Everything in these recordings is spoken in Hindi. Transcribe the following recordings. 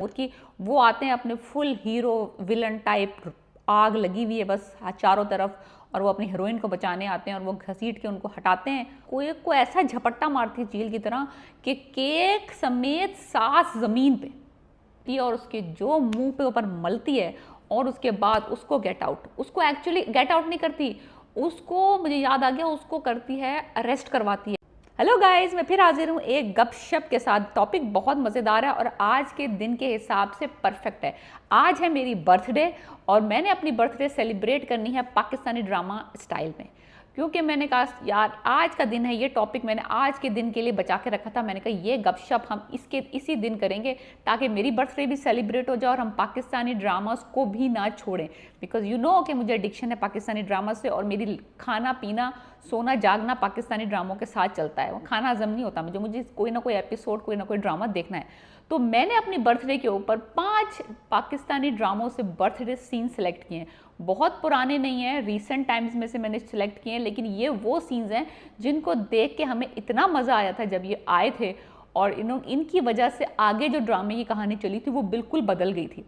और कि वो आते हैं अपने फुल हीरो विलन टाइप, आग लगी हुई है बस चारों तरफ, और वो अपनी हीरोइन को बचाने आते हैं और वो घसीट के उनको हटाते हैं। कोई को ऐसा झपट्टा मारती है चील की तरह कि केक समेत सांस जमीन पे, और उसके जो मुंह पे ऊपर मलती है और उसके बाद उसको गेट आउट, उसको एक्चुअली गेट आउट नहीं करती, उसको मुझे याद आ गया उसको करती है अरेस्ट करवाती है। हेलो गाइस, मैं फिर हाजिर हूँ एक गपशप के साथ। टॉपिक बहुत मज़ेदार है और आज के दिन के हिसाब से परफेक्ट है। आज है मेरी बर्थडे और मैंने अपनी बर्थडे सेलिब्रेट करनी है पाकिस्तानी ड्रामा स्टाइल में, क्योंकि मैंने कहा यार आज का दिन है, ये टॉपिक मैंने आज के दिन के लिए बचा के रखा था। मैंने कहा ये गपशप हम इसी दिन करेंगे ताकि मेरी बर्थडे भी सेलिब्रेट हो जाए और हम पाकिस्तानी ड्रामास को भी ना छोड़ें, बिकॉज यू नो कि मुझे एडिक्शन है पाकिस्तानी ड्रामा से, और मेरी खाना पीना सोना जागना पाकिस्तानी ड्रामों के साथ चलता है। वो खाना हजम नहीं होता मुझे कोई ना कोई एपिसोड, कोई ना कोई ड्रामा देखना है। तो मैंने अपनी बर्थडे के ऊपर 5 पाकिस्तानी ड्रामों से बर्थडे सीन सेलेक्ट किए हैं। बहुत पुराने नहीं हैं, रीसेंट टाइम्स में से मैंने सेलेक्ट किए हैं, लेकिन ये वो सीन्स हैं जिनको देख के हमें इतना मज़ा आया था जब ये आए थे, और इनकी वजह से आगे जो ड्रामे की कहानी चली थी वो बिल्कुल बदल गई थी।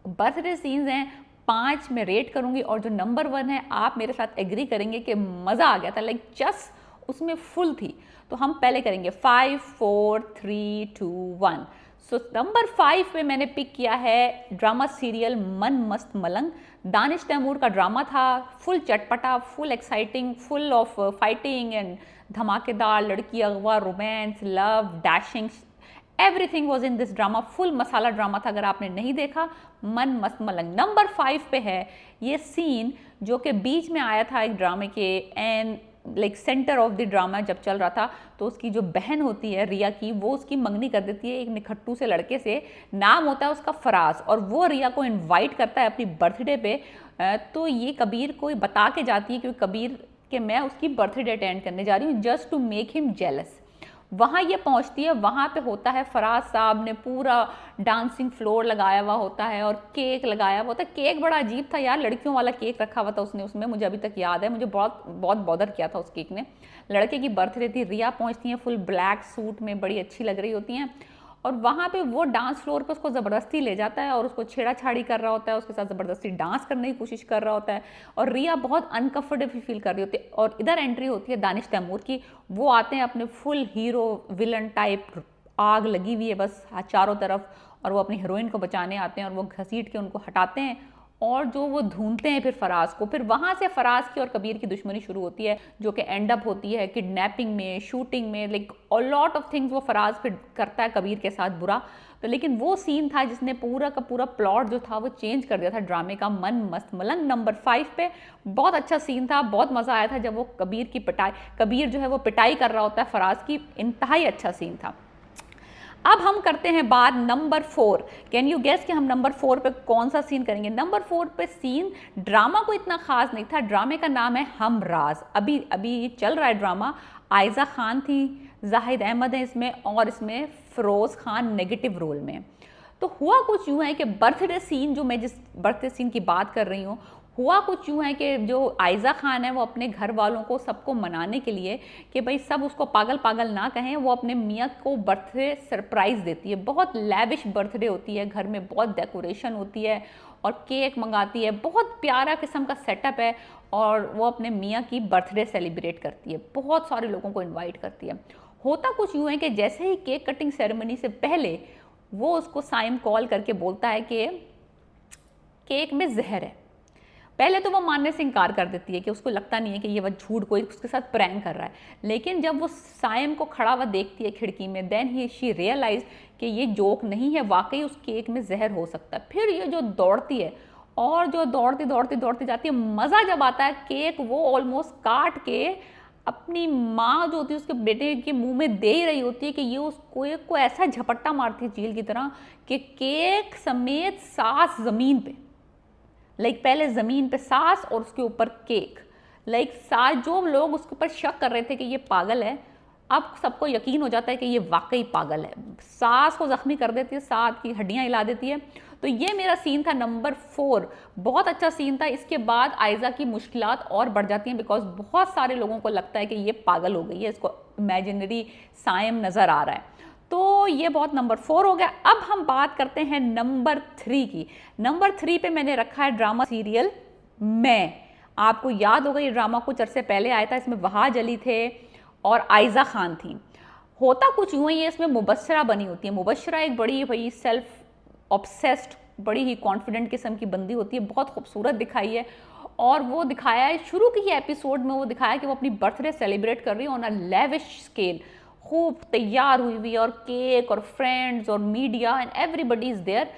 बर्थडे सीन्स हैं 5 मैं रेट करूँगी, और जो नंबर 1 है आप मेरे साथ एग्री करेंगे कि मज़ा आ गया था, लाइक जस्ट उसमें फुल थी। तो हम पहले करेंगे 5 4 3 2 1। सो नंबर 5 पे मैंने पिक किया है ड्रामा सीरियल मन मस्त मलंग। दानिश तैमूर का ड्रामा था, फुल चटपटा, full exciting, full of fighting and धमाकेदार लड़की अगवा, romance, love, dashing, everything was in this drama. Full masala drama था। अगर आपने नहीं देखा, मन मस्त मलंग। नंबर 5 पे है ये सीन जो कि बीच में आया था एक ड्रामे के, and like centre of the drama जब चल रहा था, तो उसकी जो बहन होती है रिया की, वो उसकी मंगनी कर देती है एक निखट्टू से लड़के से, नाम होता है उसका फराज, और वो रिया को इनवाइट करता है अपनी बर्थडे पे। तो ये कबीर को बता के जाती है क्योंकि कबीर के मैं उसकी बर्थडे अटेंड करने जा रही हूँ, just to make him jealous. वहाँ ये पहुँचती है, वहाँ पे होता है फराज साहब ने पूरा डांसिंग फ्लोर लगाया हुआ होता है और केक लगाया हुआ होता है। केक बड़ा अजीब था यार, लड़कियों वाला केक रखा हुआ था उसने, उसमें मुझे अभी तक याद है, मुझे बहुत बहुत बॉदर किया था उस केक ने। लड़के की बर्थडे थी, रिया पहुँचती है फुल ब्लैक सूट में, बड़ी अच्छी लग रही होती हैं, और वहाँ पे वो डांस फ्लोर पे उसको ज़बरदस्ती ले जाता है और उसको छेड़ाछाड़ी कर रहा होता है, उसके साथ ज़बरदस्ती डांस करने की कोशिश कर रहा होता है, और रिया बहुत अनकंफर्टेबल फील कर रही होती है। और इधर एंट्री होती है दानिश तैमूर की। वो आते हैं अपने फुल हीरो विलन टाइप, आग लगी हुई है बस चारों तरफ, और वो अपनी हीरोइन को बचाने आते हैं और वो घसीट के उनको हटाते हैं, और जो वो ढूंढते हैं फिर फराज को। फिर वहाँ से फराज की और कबीर की दुश्मनी शुरू होती है, जो कि एंड अप होती है किडनैपिंग में, शूटिंग में, like a lot of things वो फराज फिर करता है कबीर के साथ बुरा। तो लेकिन वो सीन था जिसने पूरा का पूरा प्लॉट जो था वो चेंज कर दिया था ड्रामे का। मन मस्त मलंग नंबर 5 पे बहुत अच्छा सीन था, बहुत मज़ा आया था जब वो कबीर जो है वो पिटाई कर रहा होता है फराज की, इंतहाई अच्छा सीन था। अब हम करते हैं बात नंबर 4। कैन यू गेस कि हम नंबर 4 पे कौन सा सीन करेंगे? नंबर 4 पे सीन ड्रामा को इतना खास नहीं था, ड्रामे का नाम है हम राज। अभी चल रहा है ड्रामा। आयजा खान थी, जाहिद अहमद है इसमें, और इसमें फिरोज खान नेगेटिव रोल में। तो हुआ कुछ यूँ है कि बर्थडे सीन, जो मैं जिस बर्थडे सीन की बात कर रही हूँ, हुआ कुछ यूँ है कि जो आयजा खान है वो अपने घर वालों को सबको मनाने के लिए कि भाई सब उसको पागल पागल ना कहें, वो अपने मियाँ को बर्थडे सरप्राइज़ देती है। बहुत लैविश बर्थडे होती है, घर में बहुत डेकोरेशन होती है और केक मंगाती है, बहुत प्यारा किस्म का सेटअप है, और वो अपने मियाँ की बर्थडे सेलिब्रेट करती है, बहुत सारे लोगों को इन्वाइट करती है। होता कुछ यूँ है कि जैसे ही केक कटिंग सेरेमनी से पहले वो उसको साइम कॉल करके बोलता है कि केक में जहर है। पहले तो वो मानने से इनकार कर देती है कि उसको लगता नहीं है कि ये वह झूठ कोई उसके साथ प्रैंक कर रहा है, लेकिन जब वो साइम को खड़ा हुआ देखती है खिड़की में, देन शी रियलाइज कि ये जोक नहीं है, वाकई उस केक में जहर हो सकता है। फिर ये जो दौड़ती है और जो दौड़ती दौड़ती दौड़ती जाती है, मज़ा जब आता है, केक वो ऑलमोस्ट काट के अपनी माँ जो होती है उसके बेटे के मुंह में दे ही रही होती है कि ये उसको एक को ऐसा झपट्टा मारती है चील की तरह कि केक समेत सांस ज़मीन पे, लाइक पहले ज़मीन पे सांस और उसके ऊपर केक, लाइक सांस। जो लोग उसके ऊपर शक कर रहे थे कि ये पागल है, अब सबको यकीन हो जाता है कि ये वाकई पागल है। सांस को ज़ख्मी कर देती है, सांस की हड्डियाँ हिला देती है। तो ये मेरा सीन था नंबर 4, बहुत अच्छा सीन था। इसके बाद आयजा की मुश्किलात और बढ़ जाती हैं, बिकॉज बहुत सारे लोगों को लगता है कि ये पागल हो गई है, इसको इमेजिनरी साइम नज़र आ रहा है। तो ये बहुत नंबर 4 हो गया। अब हम बात करते हैं नंबर 3 की। नंबर 3 पे मैंने रखा है ड्रामा सीरियल मैं। आपको याद होगा ये ड्रामा कुछ अरसे पहले आया था, इसमें वहाज अली थे और आयजा खान थी। होता कुछ यूं ही है, इसमें मुबस्सरा बनी होती है। मुबस्सरा एक बड़ी भाई सेल्फ ऑब्सेस्ड, बड़ी ही कॉन्फिडेंट किस्म की बंदी होती है, बहुत खूबसूरत दिखाई है। और वो दिखाया है शुरू के ही एपिसोड में, वो दिखाया कि वो अपनी बर्थडे सेलिब्रेट कर रही है ऑन अ लेविश स्केल, खूब तैयार हुई हुई और केक और फ्रेंड्स और media and everybody is there.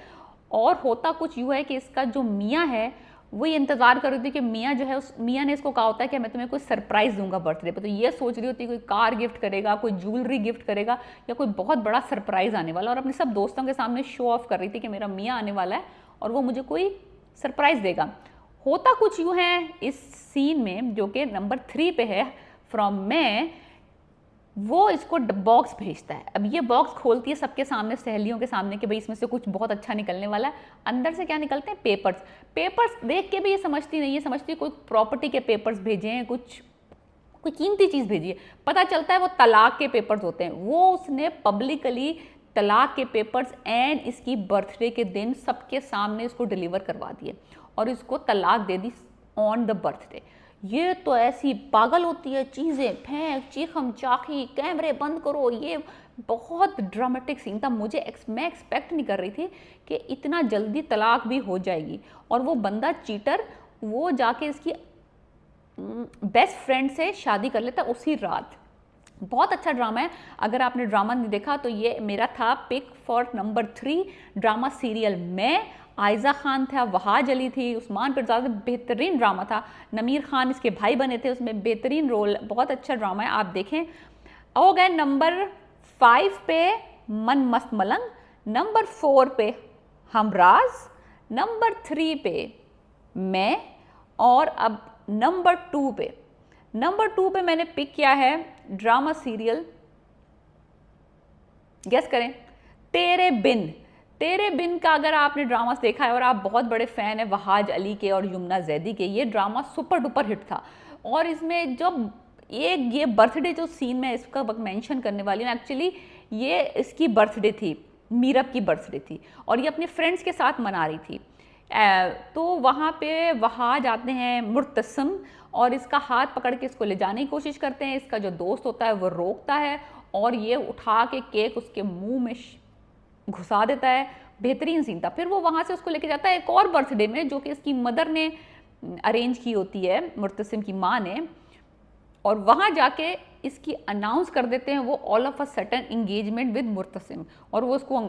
और होता कुछ यूँ है कि इसका जो मियाँ है वो ये इंतजार कर रही थी कि मियाँ जो है, उस मियाँ ने इसको कहा होता है कि मैं तुम्हें कोई सरप्राइज दूंगा बर्थडे पे। तो ये सोच रही होती है कोई कार गिफ्ट करेगा, कोई ज्वेलरी गिफ्ट करेगा या कोई बहुत बड़ा सरप्राइज आने वाला, और अपने सब दोस्तों के सामने शो ऑफ कर रही थी कि मेरा मियाँ आने वाला है और वो मुझे कोई सरप्राइज देगा। होता कुछ यूँ है इस सीन में, जो कि नंबर 3 पे है फ्रॉम मैं, वो इसको बॉक्स भेजता है। अब ये बॉक्स खोलती है सबके सामने, सहेलियों के सामने, कि भाई इसमें से कुछ बहुत अच्छा निकलने वाला है। अंदर से क्या निकलते हैं? पेपर्स। पेपर्स देख के भी ये समझती नहीं, ये समझती है कोई प्रॉपर्टी के पेपर्स भेजे हैं, कुछ कोई कीमती चीज़ भेजी है। पता चलता है वो तलाक के पेपर्स होते हैं। वो उसने पब्लिकली तलाक के पेपर्स एंड इसकी बर्थडे के दिन सबके सामने इसको डिलीवर करवा दिए और इसको तलाक दे दी ऑन द बर्थडे। ये तो ऐसी पागल होती है, चीज़ें फेंक, चीखम चाखी, कैमरे बंद करो। ये बहुत ड्रामेटिक सीन था। मैं एक्सपेक्ट नहीं कर रही थी कि इतना जल्दी तलाक भी हो जाएगी। और वो बंदा चीटर, वो जाके इसकी बेस्ट फ्रेंड से शादी कर लेता उसी रात। बहुत अच्छा ड्रामा है। अगर आपने ड्रामा नहीं देखा तो ये मेरा था pick for number 3 drama serial मैं। आयजा खान था, वहाज अली थी, उस्मान पिरज़ादा, बेहतरीन ड्रामा था। नमीर खान इसके भाई बने थे उसमें, बेहतरीन रोल, बहुत अच्छा ड्रामा है, आप देखें। हो गए नंबर 5 पे मन मस्त मलंग, नंबर 4 पे हमराज, नंबर 3 पे मैं, और अब नंबर 2 पे मैंने पिक किया है ड्रामा सीरियल, गेस करें, तेरे बिन। तेरे बिन का अगर आपने ड्रामा देखा है और आप बहुत बड़े फ़ैन हैं वहाज अली के और यमुना जैदी के, ये ड्रामा सुपर डुपर हिट था। और इसमें जब ये बर्थडे जो सीन में इसका मेंशन करने वाली हूँ, एक्चुअली ये इसकी बर्थडे थी, मीरब की बर्थडे थी और ये अपने फ्रेंड्स के साथ मना रही थी। तो वहाँ पे वहाज आते हैं मुर्तसिम और इसका हाथ पकड़ के इसको ले जाने की कोशिश करते हैं। इसका जो दोस्त होता है वो रोकता है और ये उठा के केक उसके मुंह में घुसा देता है। बेहतरीन सीन था। फिर वो वहाँ से उसको लेके जाता है एक और बर्थडे में, जो कि इसकी मदर ने अरेंज की होती है, मुर्तसिम की माँ ने, और वहाँ जाके इसकी अनाउंस कर देते हैं वो all of a sudden engagement with Murtasim, और वो उसको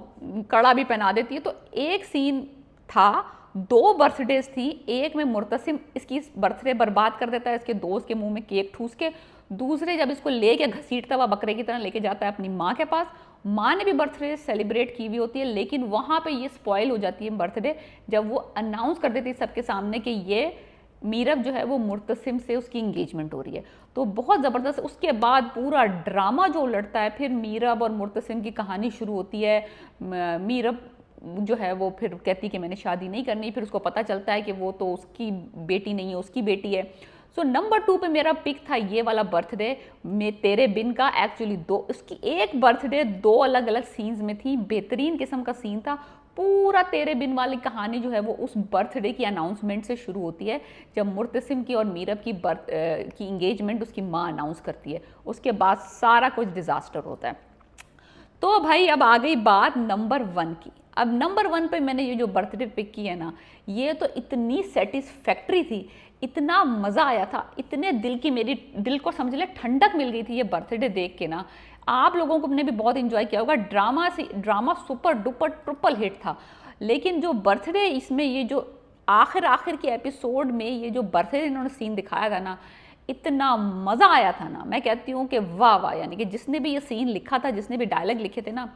कड़ा भी पहना देती है। तो एक सीन था, 2 बर्थडेज थी, एक में मुर्तसिम इसकी बर्थडे बर्बाद कर देता है इसके दोस्त के मुंह में केक ठूस के, दूसरे जब इसको लेके घसीटता हुआ बकरे की तरह लेके जाता है अपनी माँ के पास। माँ ने भी बर्थडे सेलिब्रेट की हुई होती है, लेकिन वहाँ पे ये स्पॉइल हो जाती है बर्थडे जब वो अनाउंस कर देती है सबके सामने कि ये मीरब जो है वो मुर्तसिम से उसकी इंगेजमेंट हो रही है। तो बहुत ज़बरदस्त। उसके बाद पूरा ड्रामा जो लड़ता है, फिर मीरब और मुर्तसिम की कहानी शुरू होती है। मीरब जो है वो फिर कहती कि मैंने शादी नहीं करनी, फिर उसको पता चलता है कि वो तो उसकी बेटी नहीं है, उसकी बेटी है। सो नंबर 2 पे मेरा पिक था ये वाला बर्थडे में तेरे बिन का। एक्चुअली उसकी एक बर्थडे 2 अलग अलग सीन्स में थी, बेहतरीन किस्म का सीन था। पूरा तेरे बिन वाली कहानी जो है वो उस बर्थडे की अनाउंसमेंट से शुरू होती है, जब मुर्तसिम की और मीरब की इंगेजमेंट उसकी माँ अनाउंस करती है। उसके बाद सारा कुछ डिज़ास्टर होता है। तो भाई अब आ गई बात नंबर 1 की। अब नंबर 1 पे मैंने ये जो बर्थडे पिक की है ना, ये तो इतनी सेटिस्फैक्ट्री थी, इतना मज़ा आया था, इतने मेरी दिल को समझ ले ठंडक मिल गई थी ये बर्थडे देख के ना। आप लोगों को ने भी बहुत इंजॉय किया होगा। Drama super duper triple hit था। लेकिन जो बर्थडे इसमें ये जो आखिर के एपिसोड में ये जो बर्थडे इन्होंने सीन दिखाया था ना, इतना मज़ा आया था ना, मैं कहती हूँ कि वाह वाह। यानी कि जिसने भी ये सीन लिखा था, जिसने भी डायलॉग लिखे थे ना,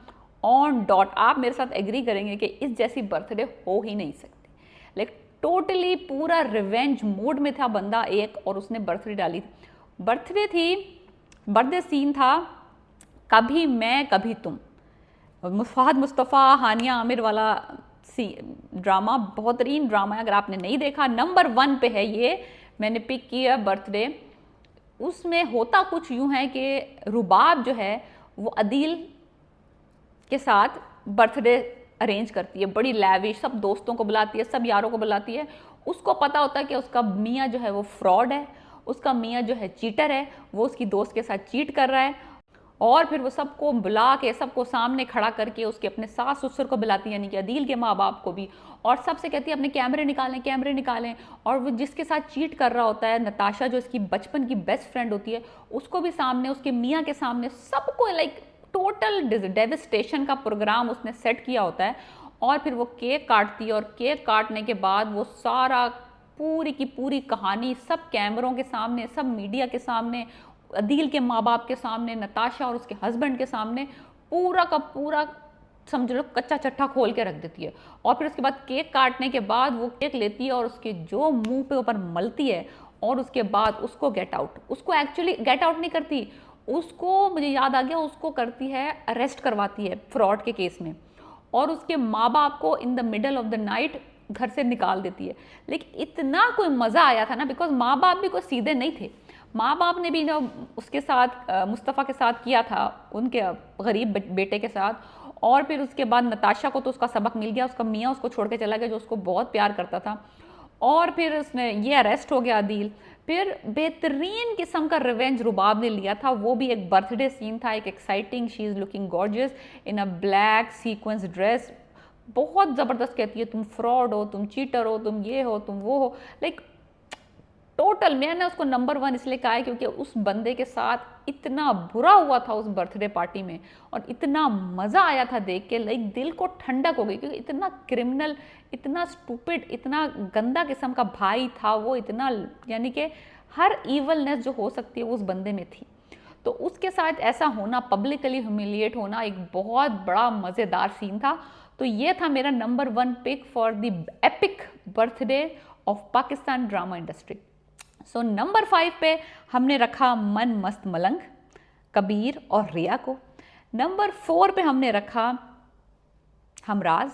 ऑन डॉट। आप मेरे साथ एग्री करेंगे कि इस जैसी बर्थडे हो ही नहीं सकती। लेकिन टोटली पूरा रिवेंज मूड में था बंदा एक, और उसने बर्थडे डाली। बर्थडे सीन था कभी मैं कभी तुम, फहद मुस्तफ़ा हानिया आमिर वाला ड्रामा, बेहतरीन ड्रामा है। अगर आपने नहीं देखा, नंबर 1 पे है ये, मैंने पिक किया बर्थडे। उसमें होता कुछ यूँ है कि रुबाब जो है वो अदील के साथ बर्थडे अरेंज करती है, बड़ी लैविश, सब दोस्तों को बुलाती है, सब यारों को बुलाती है। उसको पता होता है कि उसका मियाँ जो है वो फ्रॉड है, उसका मियाँ जो है चीटर है, वो उसकी दोस्त के साथ चीट कर रहा है। और फिर वो सबको बुला के, सबको सामने खड़ा करके उसके अपने सास ससुर को बुलाती है, यानी कि अदील के माँ बाप को भी, और सबसे कहती है अपने कैमरे निकालें, कैमरे निकालें। और वो जिसके साथ चीट कर रहा होता है, नताशा, जो इसकी बचपन की बेस्ट फ्रेंड होती है, उसको भी सामने, उसके मियाँ के सामने, सबको लाइक टोटल डेविस्टेशन का प्रोग्राम उसने सेट किया होता है। और फिर वो केक काटती है, और केक काटने के बाद वो सारा पूरी की पूरी कहानी सब कैमरों के सामने, सब मीडिया के सामने, अदील के माँ बाप के सामने, नताशा और उसके हस्बैंड के सामने पूरा का पूरा समझ लो कच्चा चट्टा खोल के रख देती है। और फिर उसके बाद केक काटने के बाद वो केक लेती है और उसके जो मुंह पे ऊपर मलती है, और उसके बाद उसको गेट आउट, उसको एक्चुअली गेट आउट नहीं करती, उसको, मुझे याद आ गया, उसको करती है, अरेस्ट करवाती है फ्रॉड के केस में, और उसके माँ बाप को in the middle of the night घर से निकाल देती है। लेकिन इतना कोई मज़ा आया था ना, बिकॉज माँ बाप भी कोई सीधे नहीं थे। माँ बाप ने भी ना उसके साथ, मुस्तफ़ा के साथ किया था, उनके गरीब बेटे के साथ। और फिर उसके बाद नताशा को तो उसका सबक मिल गया, उसका मियाँ उसको छोड़ के चला गया जो उसको बहुत प्यार करता था। और फिर उसने ये अरेस्ट हो गया अदील। फिर बेहतरीन किस्म का रिवेंज रुबाब ने लिया था, वो भी एक बर्थडे सीन था, एक exciting, she is looking gorgeous in a black sequence dress, बहुत ज़बरदस्त कहती है तुम फ्रॉड हो, तुम चीटर हो, तुम ये हो, तुम वो हो। लाइक टोटल मैंने उसको नंबर 1 इसलिए कहा है क्योंकि उस बंदे के साथ इतना बुरा हुआ था उस बर्थडे पार्टी में, और इतना मज़ा आया था देख के, लाइक दिल को ठंडक हो गई, क्योंकि इतना क्रिमिनल, इतना स्टूपिड, इतना गंदा किस्म का भाई था वो, इतना, यानी कि हर ईवलनेस जो हो सकती है वो उस बंदे में थी। तो उसके साथ ऐसा होना, पब्लिकली ह्यूमिलिएट होना, एक बहुत बड़ा मज़ेदार सीन था। तो ये था मेरा number 1 pick for the epic birthday of Pakistan drama industry. So number 5 पे हमने रखा मन मस्त मलंग, कबीर और रिया को। नंबर 4 पे हमने रखा हमराज,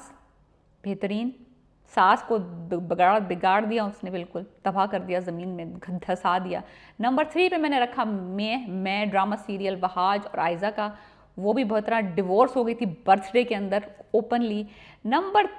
बेहतरीन, सास को बिगाड़ दिया उसने, बिल्कुल तबाह कर दिया, ज़मीन में धंसा दिया। नंबर 3 पे मैंने रखा मैं ड्रामा सीरियल वहाज और आयज़ा का, वो भी बहुत तरह डिवोर्स हो गई थी बर्थडे के अंदर ओपनली। नंबर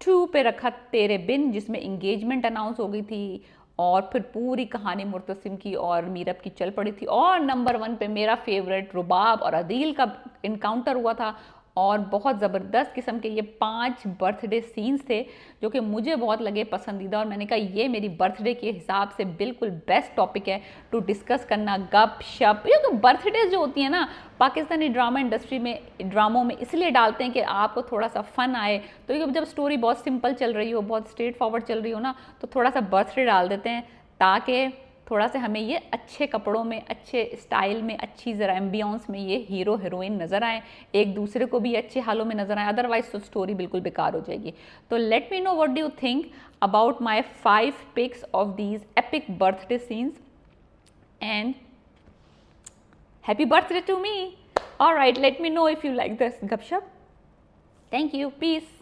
2 पे रखा तेरे बिन, जिसमें इंगेजमेंट अनाउंस हो गई थी और फिर पूरी कहानी मुर्तसिम की और मीरब की चल पड़ी थी। और नंबर 1 पे मेरा फेवरेट रुबाब और अदील का इनकाउंटर हुआ था, और बहुत ज़बरदस्त किस्म के ये 5 बर्थडे सीन्स थे जो कि मुझे बहुत लगे पसंदीदा, और मैंने कहा ये मेरी बर्थडे के हिसाब से बिल्कुल बेस्ट टॉपिक है टू डिस्कस करना, गप शप। ये तो बर्थडेज जो होती है ना पाकिस्तानी ड्रामा इंडस्ट्री में, ड्रामों में इसलिए डालते हैं कि आपको थोड़ा सा फन आए। तो जब स्टोरी बहुत सिंपल चल रही हो, बहुत स्ट्रेट फॉरवर्ड चल रही हो ना, तो थोड़ा सा बर्थडे डाल देते हैं ताकि थोड़ा सा हमें ये अच्छे कपड़ों में, अच्छे स्टाइल में, अच्छी ज़रा एम्बियंस में ये हीरो हीरोइन नज़र आए, एक दूसरे को भी अच्छे हालों में नज़र आए, अदरवाइज तो स्टोरी बिल्कुल बेकार हो जाएगी। तो let me know what do you think about my 5 pics of these epic birthday scenes, and happy birthday to me. Alright, let me know if you like this गपशप। Thank you, piece.